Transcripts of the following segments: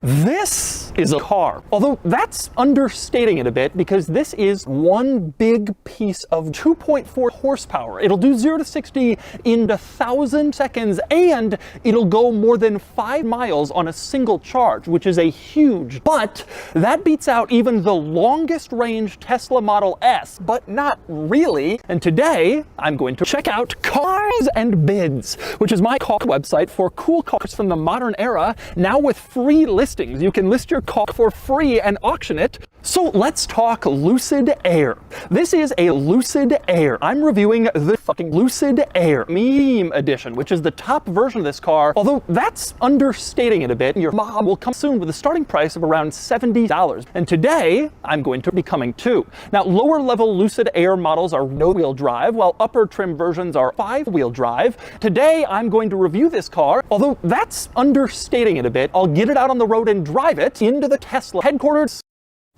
This is a car. Although that's understating it a bit, because this is one big piece of 2.4 horsepower. It'll do 0 to 60 in 1,000 seconds, and it'll go more than 5 miles on a single charge, which is a huge. But that beats out even the longest range Tesla Model S, but not really. And today, I'm going to check out Cars and Bids, which is my car website for cool cars from the modern era, now with free listings. You can list your car for free and auction it. So let's talk Lucid Air. This is a Lucid Air. I'm reviewing the fucking Lucid Air Meme Edition, which is the top version of this car, although that's understating it a bit. Your mom will come soon with a starting price of around $70. And today, I'm going to be coming to. Now, lower level Lucid Air models are no-wheel drive, while upper trim versions are 5-wheel drive. Today, I'm going to review this car, although that's understating it a bit. I'll get it out on the road and drive it into the Tesla headquarters.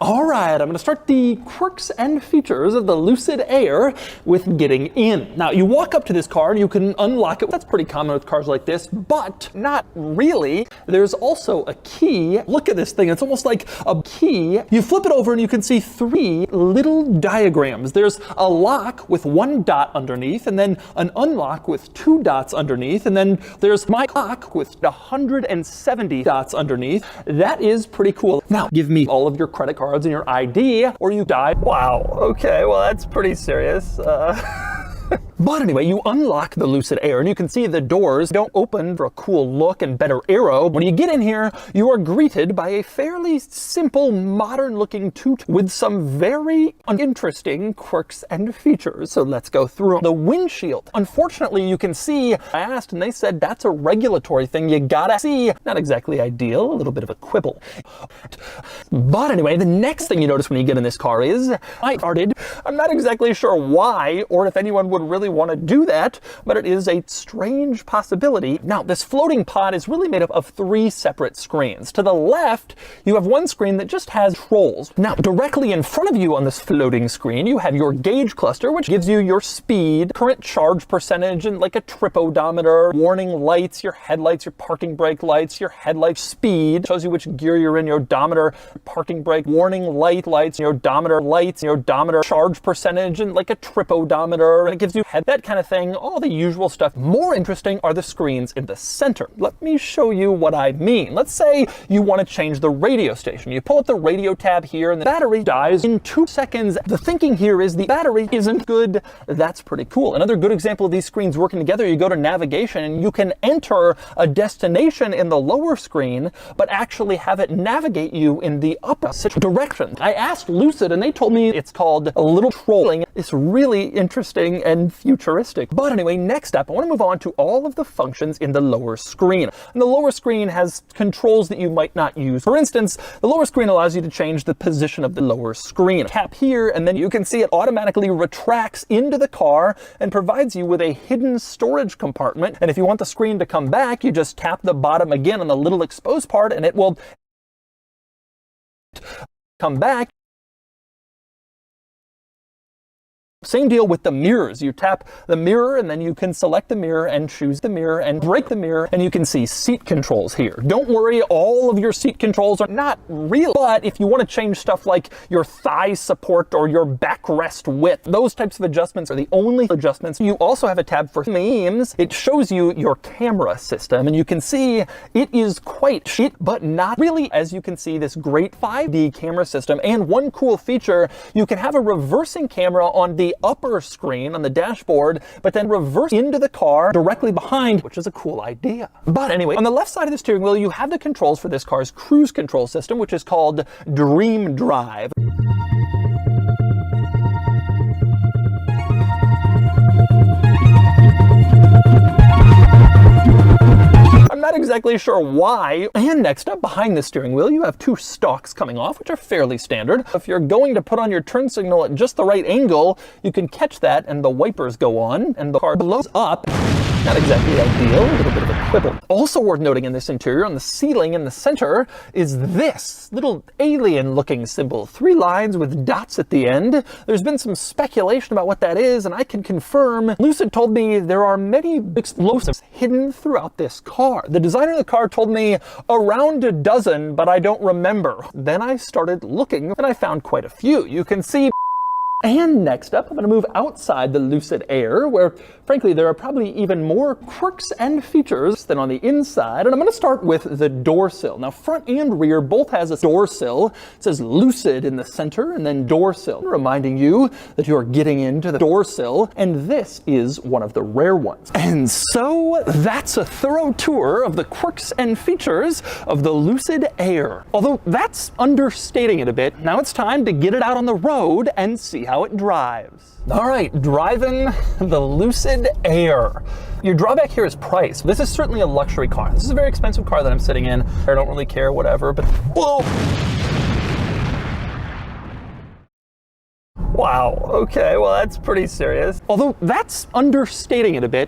All right, I'm going to start the quirks and features of the Lucid Air with getting in. Now, you walk up to this car and you can unlock it. That's pretty common with cars like this, but not really. There's also a key. Look at this thing. It's almost like a key. You flip it over and you can see 3 little diagrams. There's a lock with 1 dot underneath, and then an unlock with 2 dots underneath, and then there's my lock with 170 dots underneath. That is pretty cool. Now, give me all of your credit cards and your ID, or you die. Wow, okay, well that's pretty serious. But anyway, you unlock the Lucid Air and you can see the doors don't open for a cool look and better aero. When you get in here, you are greeted by a fairly simple, modern-looking toot with some very interesting quirks and features. So let's go through the windshield. Unfortunately, you can see, I asked and they said that's a regulatory thing. You gotta see. Not exactly ideal, a little bit of a quibble. But anyway, the next thing you notice when you get in this car is, I'm not exactly sure why or if anyone would really want to do that, but it is a strange possibility. Now, this floating pod is really made up of 3 separate screens. To the left, you have one screen that just has controls. Now, directly in front of you on this floating screen, you have your gauge cluster, which gives you your speed, current charge percentage, and like a trip odometer, warning lights, your headlights, your parking brake lights, your headlight speed, shows you which gear you're in, your odometer, parking brake, warning lights, your odometer, charge percentage, and like a trip odometer, and it gives you that kind of thing, all the usual stuff. More interesting are the screens in the center. Let me show you what I mean. Let's say you want to change the radio station. You pull up the radio tab here and the battery dies in 2 seconds. The thinking here is the battery isn't good. That's pretty cool. Another good example of these screens working together, you go to navigation and you can enter a destination in the lower screen, but actually have it navigate you in the opposite direction. I asked Lucid and they told me it's called a little trolling. It's really interesting and futuristic. But anyway, next up, I want to move on to all of the functions in the lower screen. And the lower screen has controls that you might not use. For instance, the lower screen allows you to change the position of the lower screen. Tap here, and then you can see it automatically retracts into the car and provides you with a hidden storage compartment. And if you want the screen to come back, you just tap the bottom again on the little exposed part, and it will come back. Same deal with the mirrors. You tap the mirror and then you can select the mirror and choose the mirror and break the mirror, and you can see seat controls here. Don't worry, all of your seat controls are not real, but if you want to change stuff like your thigh support or your backrest width, those types of adjustments are the only adjustments. You also have a tab for memes. It shows you your camera system, and you can see it is quite shit, but not really. As you can see, this great 5D camera system, and one cool feature, you can have a reversing camera on the upper screen on the dashboard, but then reverse into the car directly behind, which is a cool idea. But anyway, on the left side of the steering wheel, you have the controls for this car's cruise control system, which is called Dream Drive. I'm not exactly sure why. And next up, behind the steering wheel, you have 2 stalks coming off, which are fairly standard. If you're going to put on your turn signal at just the right angle, you can catch that and the wipers go on and the car blows up. Not exactly ideal, a little bit of a quibble. Also worth noting in this interior, on the ceiling in the center, is this little alien-looking symbol. 3 lines with dots at the end. There's been some speculation about what that is, and I can confirm. Lucid told me there are many explosives hidden throughout this car. The designer of the car told me around a dozen, but I don't remember. Then I started looking, and I found quite a few. You can see. And next up, I'm going to move outside the Lucid Air, where, frankly, there are probably even more quirks and features than on the inside. And I'm going to start with the door sill. Now, front and rear both has a door sill. It says Lucid in the center, and then door sill, reminding you that you are getting into the door sill. And this is one of the rare ones. And so that's a thorough tour of the quirks and features of the Lucid Air. Although that's understating it a bit. Now it's time to get it out on the road and see how it drives. All right, driving the Lucid Air. Your drawback here is price. This is certainly a luxury car. This is a very expensive car that I'm sitting in. I don't really care, whatever, but whoa. Wow, okay, well that's pretty serious. Although that's understating it a bit.